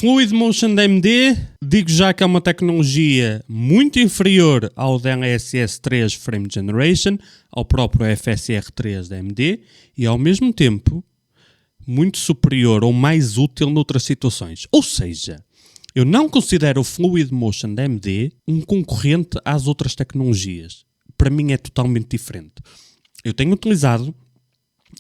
Fluid Motion da AMD, digo já que é uma tecnologia muito inferior ao DLSS 3 Frame Generation, ao próprio FSR 3 da AMD, e ao mesmo tempo muito superior ou mais útil noutras situações. Ou seja, eu não considero o Fluid Motion da AMD um concorrente às outras tecnologias. Para mim é totalmente diferente. Eu tenho utilizado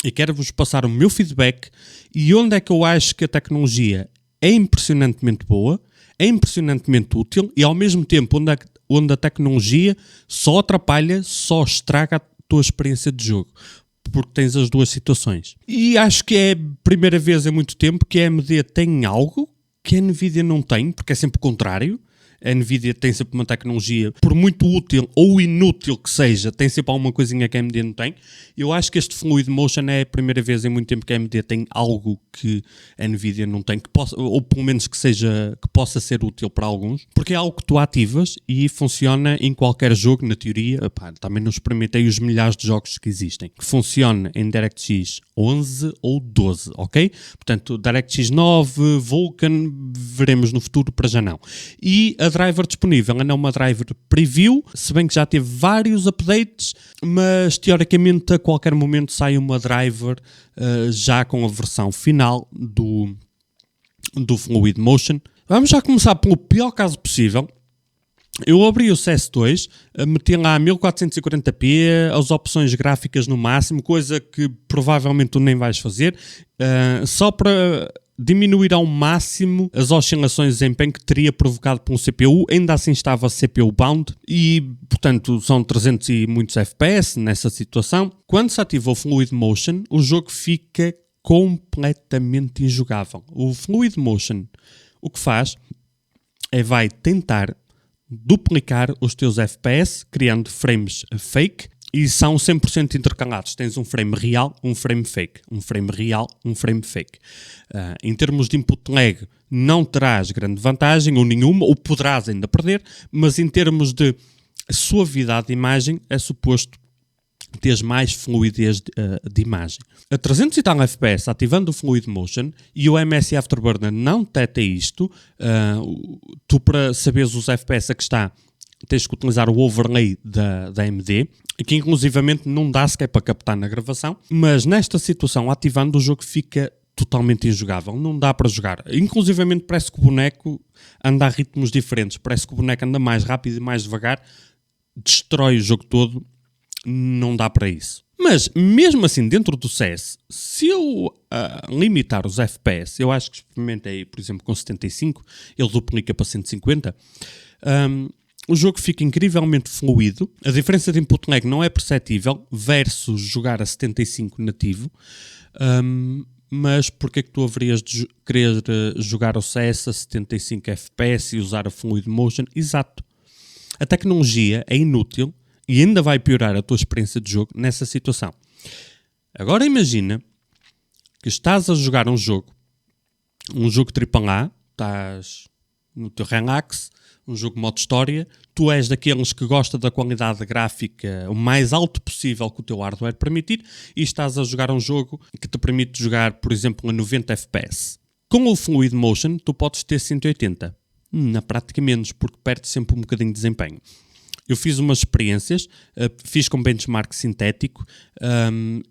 e quero-vos passar o meu feedback e onde é que eu acho que a tecnologia é impressionantemente boa, é impressionantemente útil e ao mesmo tempo onde a tecnologia só atrapalha, só estraga a tua experiência de jogo. Porque tens as duas situações. E acho que é a primeira vez em muito tempo que a AMD tem algo que a Nvidia não tem, porque é sempre o contrário. A Nvidia tem sempre uma tecnologia, por muito útil ou inútil que seja, tem sempre alguma coisinha que a AMD não tem. Eu acho que este Fluid Motion é a primeira vez em muito tempo que a AMD tem algo que a Nvidia não tem, que possa, ou pelo menos que possa ser útil para alguns, porque é algo que tu ativas e funciona em qualquer jogo, na teoria. Também não experimentei os milhares de jogos que existem, que funciona em DirectX 11 ou 12, ok? Portanto, DirectX 9, Vulkan, veremos no futuro, para já não. E a driver disponível é uma driver preview, se bem que já teve vários updates, mas teoricamente a qualquer momento sai uma driver já com a versão final do Fluid Motion. Vamos já começar pelo pior caso possível. Eu abri o CS2, meti lá 1440p, as opções gráficas no máximo, coisa que provavelmente tu nem vais fazer, só para diminuir ao máximo as oscilações de desempenho que teria provocado por um CPU. Ainda assim estava CPU bound e, portanto, são 300 e muitos FPS nessa situação. Quando se ativa o Fluid Motion, o jogo fica completamente injogável. O Fluid Motion o que faz é vai tentar duplicar os teus FPS, criando frames fake, e são 100% intercalados. Tens um frame real, um frame fake. Um frame real, um frame fake. Em termos de input lag, não terás grande vantagem, ou nenhuma, ou poderás ainda perder, mas em termos de suavidade de imagem, é suposto teres mais fluidez de imagem. A 300 e tal FPS, ativando o Fluid Motion, e o MSI Afterburner não detecta isto, tu para saberes os FPS a que está, tens que utilizar o overlay da AMD, que inclusivamente não dá sequer para captar na gravação, mas nesta situação, ativando, o jogo fica totalmente injogável, não dá para jogar. Inclusivamente parece que o boneco anda a ritmos diferentes, parece que o boneco anda mais rápido e mais devagar, destrói o jogo todo, não dá para isso. Mas mesmo assim, dentro do CS, se eu limitar os FPS, eu acho que experimentei, por exemplo, com 75, ele duplica para 150, o jogo fica incrivelmente fluido, a diferença de input lag não é perceptível versus jogar a 75 nativo, mas porque é que tu haverias de querer jogar o CS a 75 FPS e usar a Fluid Motion? Exato. A tecnologia é inútil e ainda vai piorar a tua experiência de jogo nessa situação. Agora imagina que estás a jogar um jogo AAA, estás no teu relax, um jogo modo história, tu és daqueles que gosta da qualidade gráfica o mais alto possível que o teu hardware permitir e estás a jogar um jogo que te permite jogar, por exemplo, a 90 FPS. Com o Fluid Motion, tu podes ter 180. Na prática menos, porque perdes sempre um bocadinho de desempenho. Eu fiz umas experiências, fiz com benchmark sintético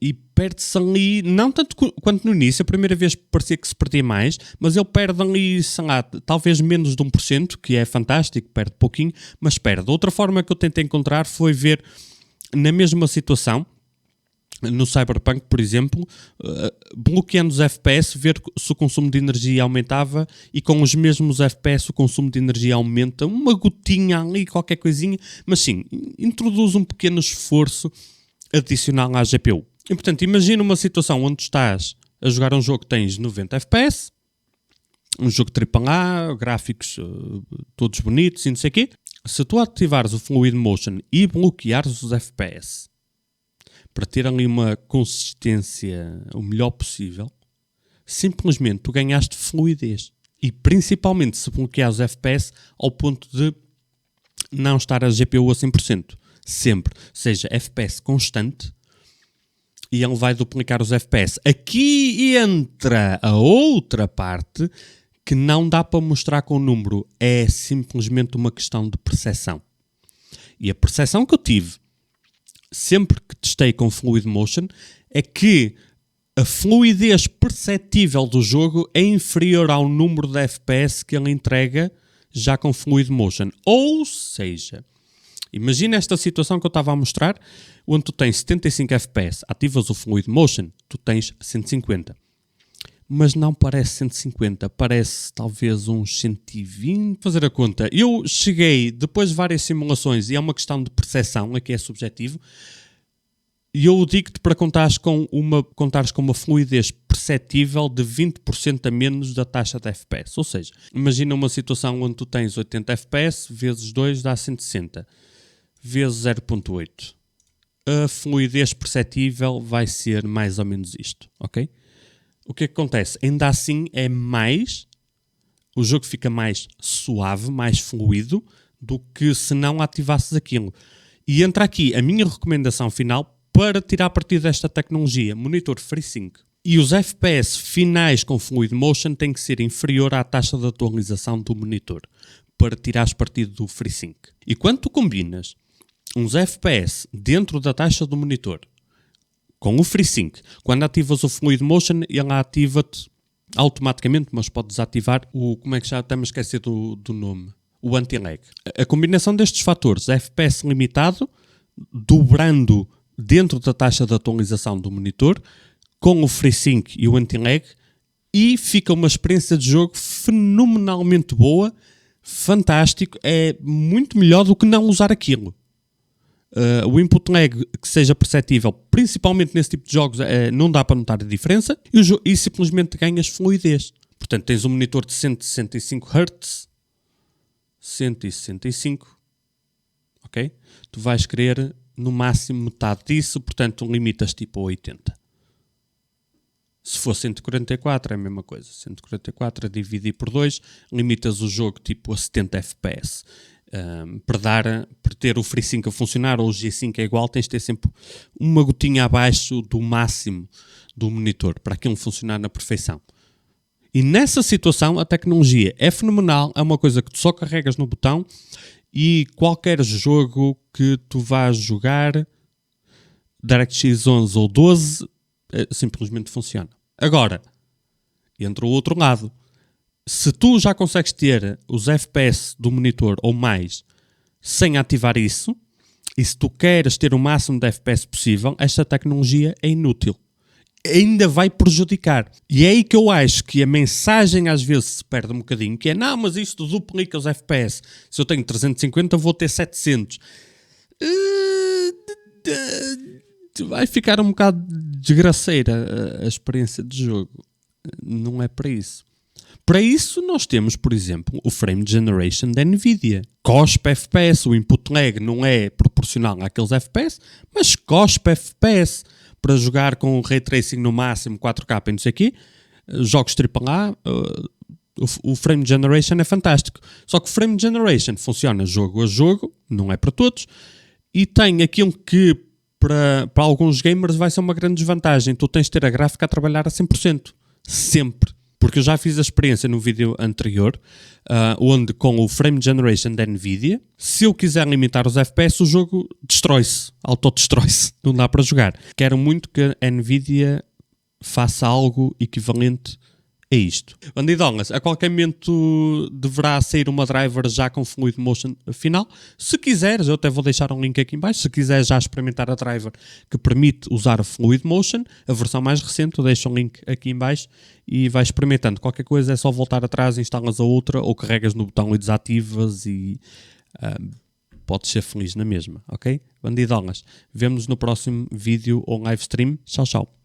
e perde-se ali, não tanto quanto no início, a primeira vez parecia que se perdia mais, mas ele perde ali, sei lá, talvez menos de 1%, que é fantástico, perde pouquinho, mas perde. Outra forma que eu tentei encontrar foi ver na mesma situação, no Cyberpunk, por exemplo, bloqueando os FPS, ver se o consumo de energia aumentava e com os mesmos FPS o consumo de energia aumenta, uma gotinha ali, qualquer coisinha, mas sim, introduz um pequeno esforço adicional à GPU. E portanto, imagina uma situação onde estás a jogar um jogo que tens 90 FPS, um jogo AAA, gráficos todos bonitos e não sei o quê. Se tu ativares o Fluid Motion e bloqueares os FPS, para ter ali uma consistência o melhor possível, simplesmente tu ganhaste fluidez. E principalmente se bloquear os FPS ao ponto de não estar a GPU a 100%. Sempre. Seja FPS constante e ele vai duplicar os FPS. Aqui entra a outra parte que não dá para mostrar com o número, é simplesmente uma questão de percepção. E a percepção que eu tive sempre que testei com Fluid Motion é que a fluidez perceptível do jogo é inferior ao número de FPS que ele entrega já com Fluid Motion. Ou seja, imagina esta situação que eu estava a mostrar, onde tu tens 75 FPS, ativas o Fluid Motion, tu tens 150. Mas não parece 150, parece talvez uns 120. Fazer a conta. Eu cheguei, depois de várias simulações, e é uma questão de percepção, aqui é subjetivo, e eu digo-te para contares com uma fluidez perceptível de 20% a menos da taxa de FPS. Ou seja, imagina uma situação onde tu tens 80 FPS, vezes 2 dá 160, vezes 0.8. A fluidez perceptível vai ser mais ou menos isto, ok? O que é que acontece? Ainda assim é mais, o jogo fica mais suave, mais fluido, do que se não ativasses aquilo. E entra aqui a minha recomendação final para tirar partido desta tecnologia, monitor FreeSync. E os FPS finais com Fluid Motion têm que ser inferior à taxa de atualização do monitor, para tirares partido do FreeSync. E quando tu combinas uns FPS dentro da taxa do monitor com o FreeSync, quando ativas o Fluid Motion, ele ativa-te automaticamente, mas pode desativar o, como é que já estamos a esquecer do nome? O anti-lag. A combinação destes fatores, FPS limitado, dobrando dentro da taxa de atualização do monitor, com o FreeSync e o anti-lag, e fica uma experiência de jogo fenomenalmente boa, fantástico, é muito melhor do que não usar aquilo. O input lag que seja perceptível, principalmente nesse tipo de jogos, não dá para notar a diferença, e simplesmente ganhas fluidez. Portanto, tens um monitor de 165 Hz, 165, ok? Tu vais querer no máximo metade disso, portanto limitas tipo a 80. Se for 144 é a mesma coisa, 144 a dividir por 2, limitas o jogo tipo a 70 FPS. Para ter o FreeSync a funcionar, ou o G5 é igual, tens de ter sempre uma gotinha abaixo do máximo do monitor, para aquilo funcionar na perfeição. E nessa situação a tecnologia é fenomenal, é uma coisa que tu só carregas no botão e qualquer jogo que tu vás jogar, DirectX 11 ou 12, simplesmente funciona. Agora, entra o outro lado. Se tu já consegues ter os FPS do monitor ou mais sem ativar isso, e se tu queres ter o máximo de FPS possível, esta tecnologia é inútil. Ainda vai prejudicar. E é aí que eu acho que a mensagem às vezes se perde um bocadinho, que é, não, mas isto duplica os FPS. Se eu tenho 350, vou ter 700. Vai ficar um bocado desgraceira a experiência de jogo. Não é para isso. Para isso, nós temos, por exemplo, o Frame Generation da NVIDIA. Cospe FPS, o input lag não é proporcional àqueles FPS, mas cospe FPS para jogar com o Ray Tracing no máximo, 4K e não sei o quê. Jogos AAA, o Frame Generation é fantástico. Só que o Frame Generation funciona jogo a jogo, não é para todos, e tem aquilo que para alguns gamers vai ser uma grande desvantagem. Tu tens de ter a gráfica a trabalhar a 100%. Sempre. Porque eu já fiz a experiência no vídeo anterior, onde com o Frame Generation da NVIDIA, se eu quiser limitar os FPS, o jogo destrói-se, autodestrói-se, não dá para jogar. Quero muito que a NVIDIA faça algo equivalente a isto. Bandidolas, a qualquer momento deverá sair uma driver já com Fluid Motion final. Se quiseres, eu até vou deixar um link aqui em baixo, se quiseres já experimentar a driver que permite usar o Fluid Motion, a versão mais recente, eu deixo um link aqui em baixo e vais experimentando. Qualquer coisa é só voltar atrás, instalas a outra ou carregas no botão e desativas e podes ser feliz na mesma, ok? Bandidolas, vemo-nos no próximo vídeo ou live stream. Tchau, tchau.